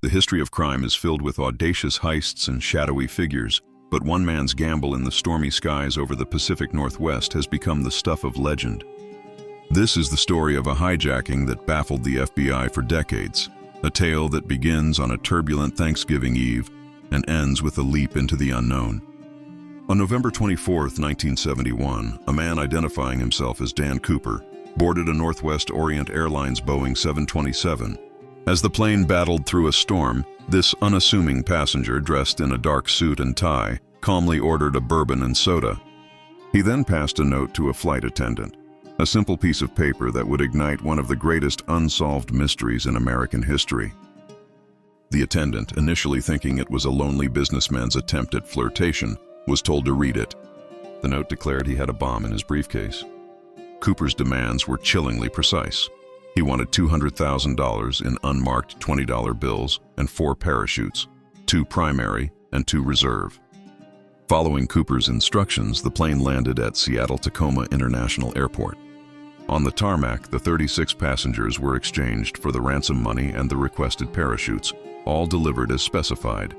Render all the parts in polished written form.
The history of crime is filled with audacious heists and shadowy figures, but one man's gamble in the stormy skies over the Pacific Northwest has become the stuff of legend. This is the story of a hijacking that baffled the FBI for decades, a tale that begins on a turbulent Thanksgiving Eve and ends with a leap into the unknown. On November 24, 1971, a man identifying himself as Dan Cooper boarded a Northwest Orient Airlines Boeing 727. As the plane battled through a storm, this unassuming passenger, dressed in a dark suit and tie, calmly ordered a bourbon and soda. He then passed a note to a flight attendant, a simple piece of paper that would ignite one of the greatest unsolved mysteries in American history. The attendant, initially thinking it was a lonely businessman's attempt at flirtation, was told to read it. The note declared he had a bomb in his briefcase. Cooper's demands were chillingly precise. He wanted $200,000 in unmarked $20 bills and 4 parachutes, 2 primary and 2 reserve. Following Cooper's instructions, the plane landed at Seattle-Tacoma International Airport. On the tarmac, the 36 passengers were exchanged for the ransom money and the requested parachutes, all delivered as specified.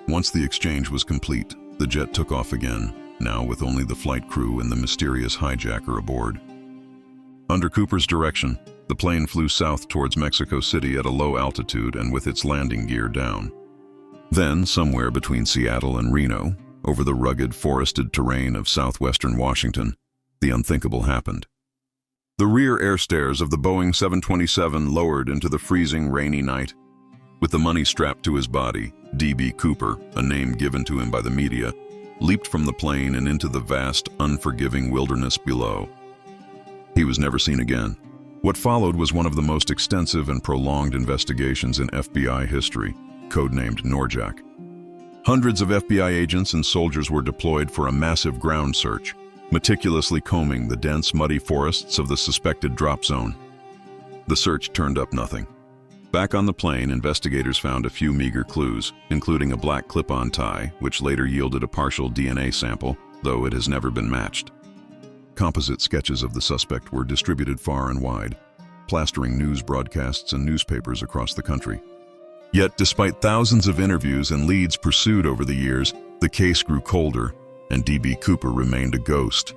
Once the exchange was complete, the jet took off again, now with only the flight crew and the mysterious hijacker aboard. Under Cooper's direction, the plane flew south towards Mexico City at a low altitude and with its landing gear down. Then, somewhere between Seattle and Reno, over the rugged, forested terrain of southwestern Washington, the unthinkable happened. The rear air stairs of the Boeing 727 lowered into the freezing, rainy night. With the money strapped to his body, D.B. Cooper, a name given to him by the media, leaped from the plane and into the vast, unforgiving wilderness below. He was never seen again. What followed was one of the most extensive and prolonged investigations in FBI history, codenamed Norjack. Hundreds of FBI agents and soldiers were deployed for a massive ground search, meticulously combing the dense, muddy forests of the suspected drop zone. The search turned up nothing. Back on the plane, investigators found a few meager clues, including a black clip-on tie, which later yielded a partial DNA sample, though it has never been matched. Composite sketches of the suspect were distributed far and wide, plastering news broadcasts and newspapers across the country. Yet, despite thousands of interviews and leads pursued over the years, the case grew colder, and D.B. Cooper remained a ghost.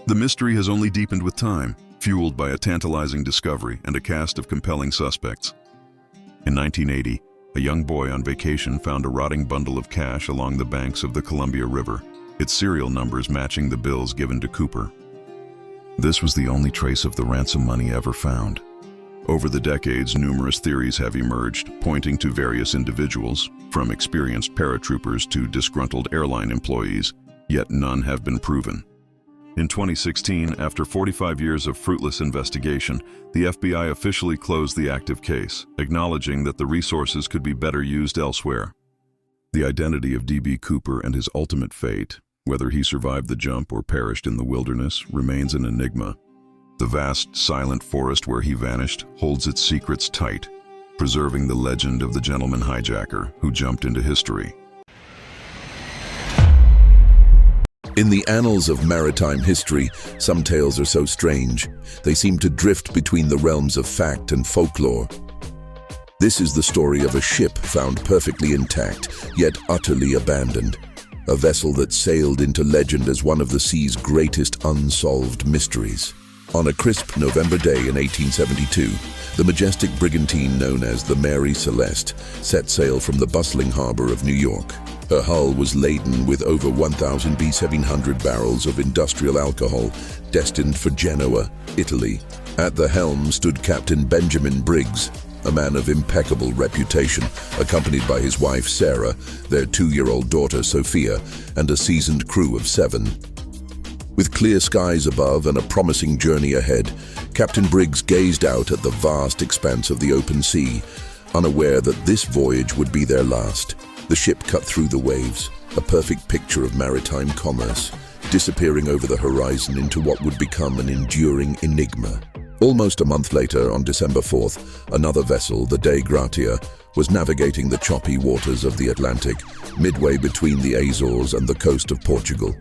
The mystery has only deepened with time, fueled by a tantalizing discovery and a cast of compelling suspects. In 1980, a young boy on vacation found a rotting bundle of cash along the banks of the Columbia River, its serial numbers matching the bills given to Cooper. This was the only trace of the ransom money ever found. Over the decades, numerous theories have emerged, pointing to various individuals, from experienced paratroopers to disgruntled airline employees, yet none have been proven. In 2016, after 45 years of fruitless investigation, the FBI officially closed the active case, acknowledging that the resources could be better used elsewhere. The identity of D.B. Cooper and his ultimate fate, whether he survived the jump or perished in the wilderness, remains an enigma. The vast, silent forest where he vanished holds its secrets tight, preserving the legend of the gentleman hijacker who jumped into history. In the annals of maritime history, some tales are so strange, they seem to drift between the realms of fact and folklore. This is the story of a ship found perfectly intact, yet utterly abandoned. A vessel that sailed into legend as one of the sea's greatest unsolved mysteries. On a crisp November day in 1872, the majestic brigantine known as the Mary Celeste set sail from the bustling harbor of New York. Her hull was laden with over 1,000 B700 barrels of industrial alcohol destined for Genoa, Italy. At the helm stood Captain Benjamin Briggs, a man of impeccable reputation, accompanied by his wife Sarah, their 2-year-old daughter Sophia, and a seasoned crew of 7. With clear skies above and a promising journey ahead, Captain Briggs gazed out at the vast expanse of the open sea, unaware that this voyage would be their last. The ship cut through the waves, a perfect picture of maritime commerce, disappearing over the horizon into what would become an enduring enigma. Almost a month later, on December 4th, another vessel, the Dei Gratia, was navigating the choppy waters of the Atlantic, midway between the Azores and the coast of Portugal.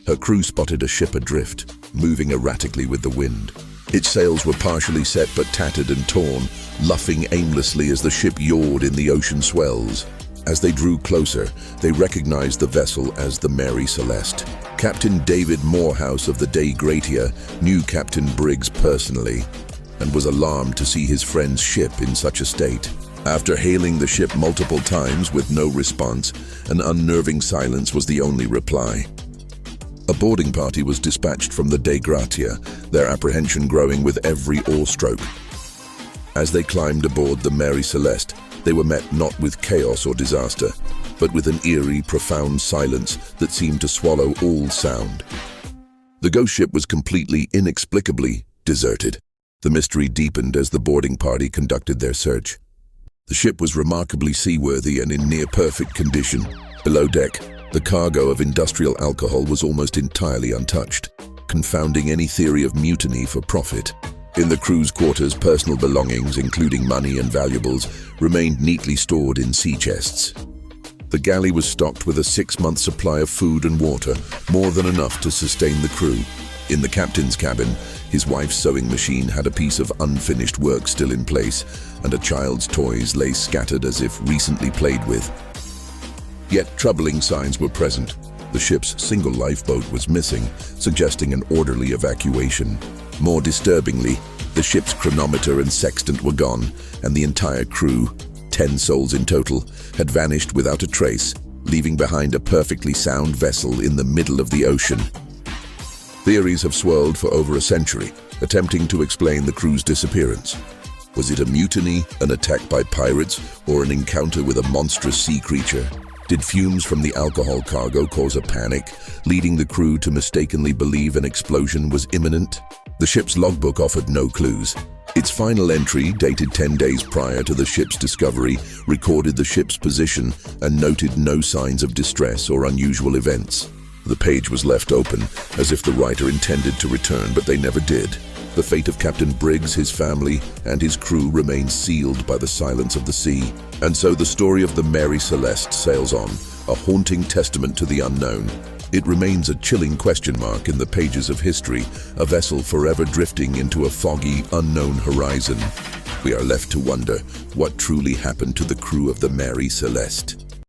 Her crew spotted a ship adrift, moving erratically with the wind. Its sails were partially set but tattered and torn, luffing aimlessly as the ship yawed in the ocean swells. As they drew closer, they recognized the vessel as the Mary Celeste. Captain David Morehouse of the Dei Gratia knew Captain Briggs personally and was alarmed to see his friend's ship in such a state. After hailing the ship multiple times with no response, an unnerving silence was the only reply. A boarding party was dispatched from the Dei Gratia, their apprehension growing with every oar stroke. As they climbed aboard the Mary Celeste, they were met not with chaos or disaster, but with an eerie, profound silence that seemed to swallow all sound. The ghost ship was completely, inexplicably deserted. The mystery deepened as the boarding party conducted their search. The ship was remarkably seaworthy and in near-perfect condition. Below deck, the cargo of industrial alcohol was almost entirely untouched, confounding any theory of mutiny for profit. In the crew's quarters, personal belongings, including money and valuables, remained neatly stored in sea chests. The galley was stocked with a 6-month supply of food and water, more than enough to sustain the crew. In the captain's cabin, his wife's sewing machine had a piece of unfinished work still in place, and a child's toys lay scattered as if recently played with. Yet troubling signs were present. The ship's single lifeboat was missing, suggesting an orderly evacuation. More disturbingly, the ship's chronometer and sextant were gone, and the entire crew, 10 souls in total, had vanished without a trace, leaving behind a perfectly sound vessel in the middle of the ocean. Theories have swirled for over a century, attempting to explain the crew's disappearance. Was it a mutiny, an attack by pirates, or an encounter with a monstrous sea creature? Did fumes from the alcohol cargo cause a panic, leading the crew to mistakenly believe an explosion was imminent? The ship's logbook offered no clues. Its final entry, dated 10 days prior to the ship's discovery, recorded the ship's position and noted no signs of distress or unusual events. The page was left open, as if the writer intended to return, but they never did. The fate of Captain Briggs, his family, and his crew remains sealed by the silence of the sea. And so the story of the Mary Celeste sails on, a haunting testament to the unknown. It remains a chilling question mark in the pages of history, a vessel forever drifting into a foggy, unknown horizon. We are left to wonder what truly happened to the crew of the Mary Celeste.